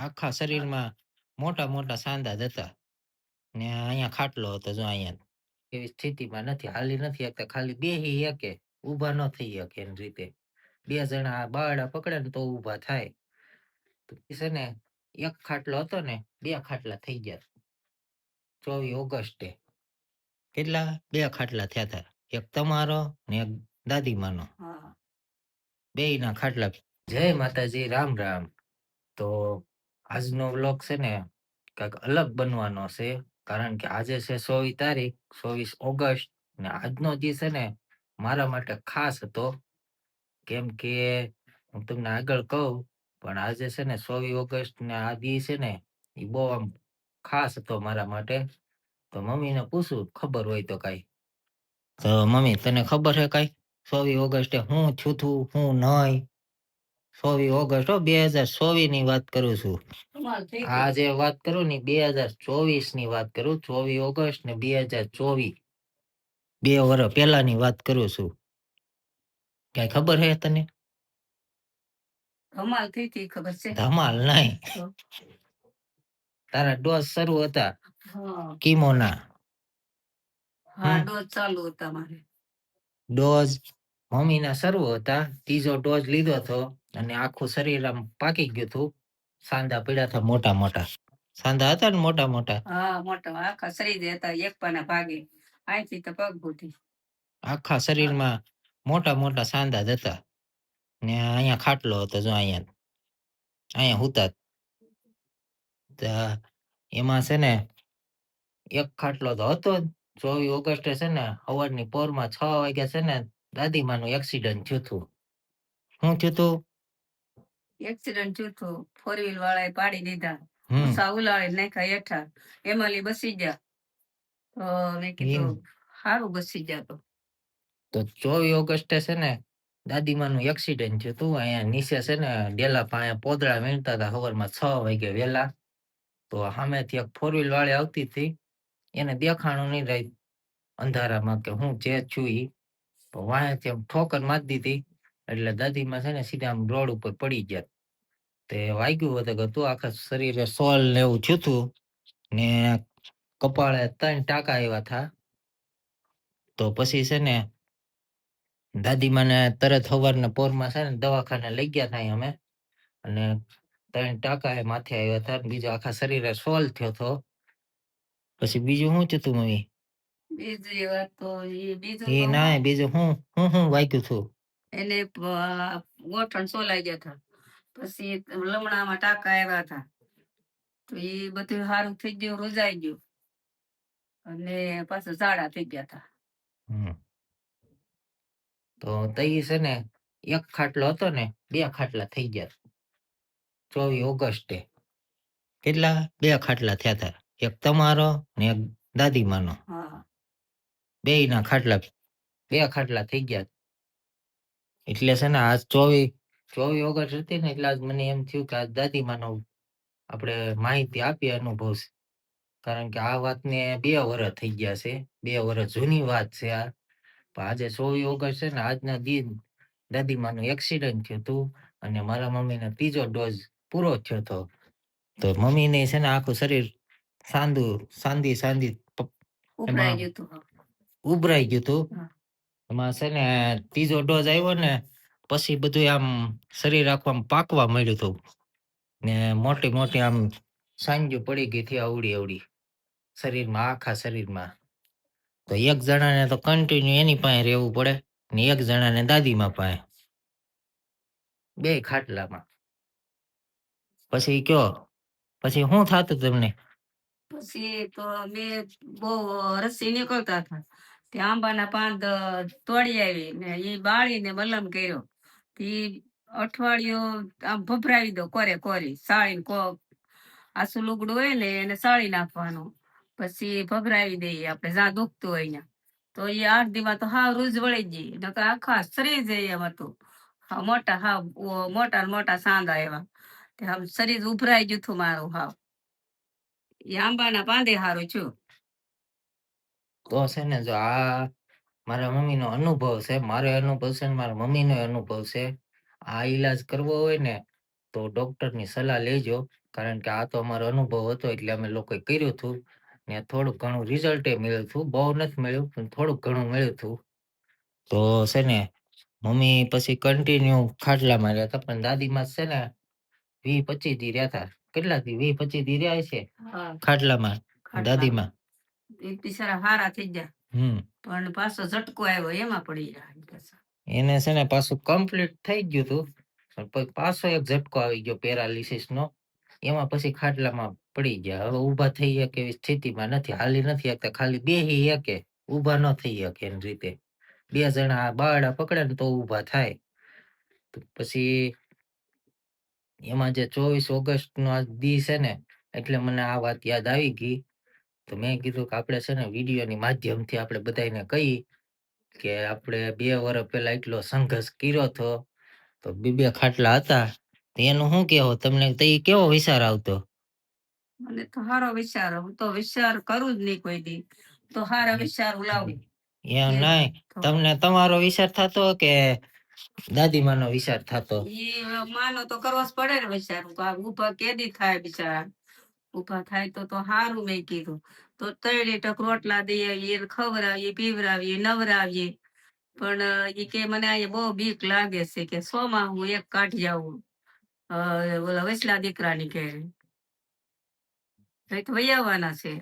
આખા શરીરમાં મોટા મોટા સાંધા જ હતા. ને અહીંયા ખાટલો હતો જો અહીંયા. એવી સ્થિતિમાં નથી, હાલી નથી શકતા, ખાલી બેહી શકે, ઊભા ન થઈ શકે એની રીતે. બે જણા બારડા પકડે ને તો ઊભા થાય. તો ઈ છે ને એક ખાટલો હતો ને બે ખાટલા થઈ ગયા. 24 ઓગસ્ટે કેટલા બે ખાટલા થયા હતા. એક તમારો ને એક દાદીમાનો. બેયના ખાટલા. જય માતાજી, રામ રામ. તો આજનો વ્લોગ છે ને કંઈક અલગ બનવાનો છે. કારણ કે આજે છે 24 તારીખ, 24 ઓગસ્ટ, ને આજનો દી છે ને મારા માટે ખાસ હતો. કેમ કે હું તમને આગળ કહું, પણ આજે છે ને 24 ઓગસ્ટ ને આ દી છે ને એ બહુ આમ ખાસ હતો મારા માટે. તો મમ્મીને પૂછું ખબર હોય તો કાંઈ. તો મમ્મી તને ખબર છે કાંઈ 24 ઓગસ્ટે હું થયું તું હું નહીં? 24 ઓગસ્ટ 2024 ની વાત કરું છું. આ જે વાત કરું ને 2024 ની વાત કરું. 24 ઓગસ્ટ ને 2024 2 વર્ષ પહેલાની વાત કરું છું. કઈ ખબર હે તને? ધમાલ થઈ હતી ખબર છે? ધમાલ નહીં, તારા ડોઝ શરૂ હતા કીમોના. હા, ડોઝ ચાલુ હતા મારે. ડોઝ મમ્મીના શરૂ હતા, ત્રીજો ડોઝ લીધો હતો અને આખું શરીર આમ પાકી ગયું હતું. સાંધા પડ્યા હતા મોટા મોટા. સાંધા હતા ને મોટા મોટા. હા, મોટા આખા શરીર હતા, એક પાના ભાગે અહીંથી તો પગ સુધી. આખા શરીરમાં મોટા મોટા સાંધા જ હતા. ને અહીંયા ખાટલો હતો જો અહીંયા હુતા. એમાં છે ને એક ખાટલો તો હતો જ. 24 ઓગસ્ટે છે ને સવારની પોરમાં 6 વાગ્યા છે ને દાદીમાનું એક્સિડન્ટ થયું હતું. શું થયું હતું? એક્સિડન્ટ થયું હતું, 4 વ્હીલ વાળાએ પાડી દીધા, ઉષા ઉલાળી નાખ્યા હેઠા. એમાલી બસી ગયા. તો મેં કીધું સારું બસી ગયા. તો 24 ઓગસ્ટે છે ને દાદીમાનું એક્સિડન્ટ થયું હતું. અહીંયા નીચે છે ને ડેલા પાસે પોદળા વીણતા હતા સવારમાં 6 વાગે વહેલા. તો સામેથી એક 4 વ્હીલ વાળી આવતી હતી, એને દેખાણું નહીં રહી અંધારામાં કે હું જે છું ઈ. તો વાંહેથી આમ ઠોકર મારી દીધી એટલે દાદીમાં છે ને સીધા આમ રોડ ઉપર પડી ગયા. તે વાગ્યું હતું આખા શરીરે સોલ ને એવું થયું હતું. ને કપાળે 3 ટાંકા આવ્યા હતા. તો પછી છે ને દાદીમાને તરત સવારના પોરમાં છે ને દવાખાને લઈ ગયા હતા અમે. અને 3 ટાંકા એ માથે આવ્યા હતા, બીજો આખા શરીરે સોલ થયો હતો. પછી બીજું શું થયું હતું મમ્મી? બીજી વાત તો એ ના, બીજું હું વાગ્યું હતું? એને ગોઠણ સોલાઈ ગયા હતા. પછી લમણામાં ટાંકા આવ્યા હતા. તો એ બધું સારું થઈ ગયું, રોજાઈ ગયું. અને પાછું ઝાડા થઈ ગયા હતા. તો તઈ છે ને એક ખાટલો હતો ને બે ખાટલા થઈ ગયા. 24 ઓગસ્ટે કેટલા બે ખાટલા થયા હતા. એક તમારો ને એક દાદીમાનો. બેયના ખાટલા બે ખાટલા થઈ ગયા. એટલે છે ને આજ 24 ઓગસ્ટ હતી ને એટલે આજ મને એમ થયું કે આજ દાદીમાનો આપણે માહિતી આપીએ, અનુભવ છે. કારણ કે આ વાતને 2 વર્ષ થઈ ગયા છે, 2 વર્ષ જૂની વાત છે આ. આજે 24 ઓગસ્ટ છે ને આજના દિન દાદીમાનું એક્સિડન્ટ થયું હતું અને મારા મમ્મીનો ત્રીજો ડોઝ પૂરો થયો હતો. તો મમ્મીને છે ને આખું શરીર સાંધી ઉભરાઈ ગયું હતું. એમાં છે ને ત્રીજો ડોઝ આવ્યો ને પછી બધું આમ શરીર આખું આમ પાકવા માંડ્યું હતું. ને મોટી મોટી આમ સાંજુ પડી ગઈ હતી અવડી શરીરમાં, આખા શરીરમાં. તો એક જણાને તો કન્ટિન્યુ એની પાસે રહેવું પડે ને એક જણાને દાદીમાં પાસે, બે ખાટલામાં. પછી કયો પછી શું થતું તમને? પછી તો મેં બહુ રસી નીકળતા હતા. તે આંબાના પાન તોડી આવી ને એ બાળીને મલમ કર્યો. અઠવાડિયું આમ ભભરાવી દો કોરી સાળીને આસુ લુગડું હોય ને એને સાળી નાખવાનું. પછી ભભરાવી દઈએ આપણે જ્યાં દુખતું હોય ત્યાં. તો એ 8 દીમાં તો હાવ રૂજ વળી ગઈ, નકર આખા શરીર જઈ એમ હતું. મોટા મોટા સાંધા એવા. શરીર ઉભરાઈ ગયું હતું મારું હાવ. એ આંબાના પાંદે હારું છું. તો છે ને જો આ મારા મમ્મીનો અનુભવ છે, મારો અનુભવ છે ને મારા મમ્મીનો અનુભવ છે. આ ઈલાજ કરવો હોય ને તો ડોક્ટરની સલાહ લેજો. કારણ કે આ તો અમારો અનુભવ હતો એટલે અમે લોકોએ કર્યું હતું. ને થોડુંક ઘણું રિઝલ્ટ મળ્યું હતું. બહુ નથી મળ્યું પણ થોડુંક ઘણું મળ્યું હતું. તો છે ને મમ્મી પછી કન્ટિન્યુ ખાટલામાં રહ્યા હતા પણ દાદીમાં છે ને 20-25 દી રહ્યા હતા. કેટલા દી 20-25 દી રહ્યા છે હા ખાટલામાં દાદીમાં. એ બિચારા હારા થઈ ગયા પણ પાછો ઝટકો આવ્યો એમાં પડી ગયા પાછા. એને છે ને પાછું કમ્પ્લીટ થઈ ગયું હતું પણ પછી પાછો એક ઝટકો આવી ગયો પેરાલિસિસ નો. એમાં પછી ખાટલામાં પડી ગયા. હવે ઊભા થઈ શકે એવી સ્થિતિમાં નથી. હાલી નથી શકતા. ખાલી બેહી શકે, ઊભા ન થઈ શકે એની રીતે. 2 જણા બારડા પકડે ને તો ઊભા થાય. તો પછી એમાં જે 24 ઓગસ્ટ નો આ દી છે ને એટલે મને આ વાત યાદ આવી ગઈ. તો મેં કીધું કે આપણે છે ને વિડીયોની માધ્યમથી આપણે બધાને કહી કે આપણે 2 વર્ષ પહેલા એટલો સંઘર્ષ કર્યો હતો. તો 2 ખાટલા હતા. તો એનું શું કહેવો તમને? તો ઈ કેવો વિચાર આવતો? મને તો સારો વિચાર. હું તો વિચાર કરું જ નહીં કોઈ દી. તો સારા વિચાર લાવું. એમ નહીં. તમને તમારો વિચાર થતો કે દાદીમાનો વિચાર થતો? ઈ માનો તો કરવો જ પડે ને વિચાર. તો આ ઊભા કેદી થાય બિચારા. ઊભા થાય તો સારું મેં કીધું. તો 3 લીટર રોટલા દઈએ, એને ખવડાવીએ, પીવડાવીએ, નવરાવીએ. પણ ઈ કે મને અહીંયા બહુ બીક લાગે છે કે 100 માં હું એક કાઢી આવું. ઓલા વચલા દીકરાની ઘેરે. તો વહી આવવાના છે.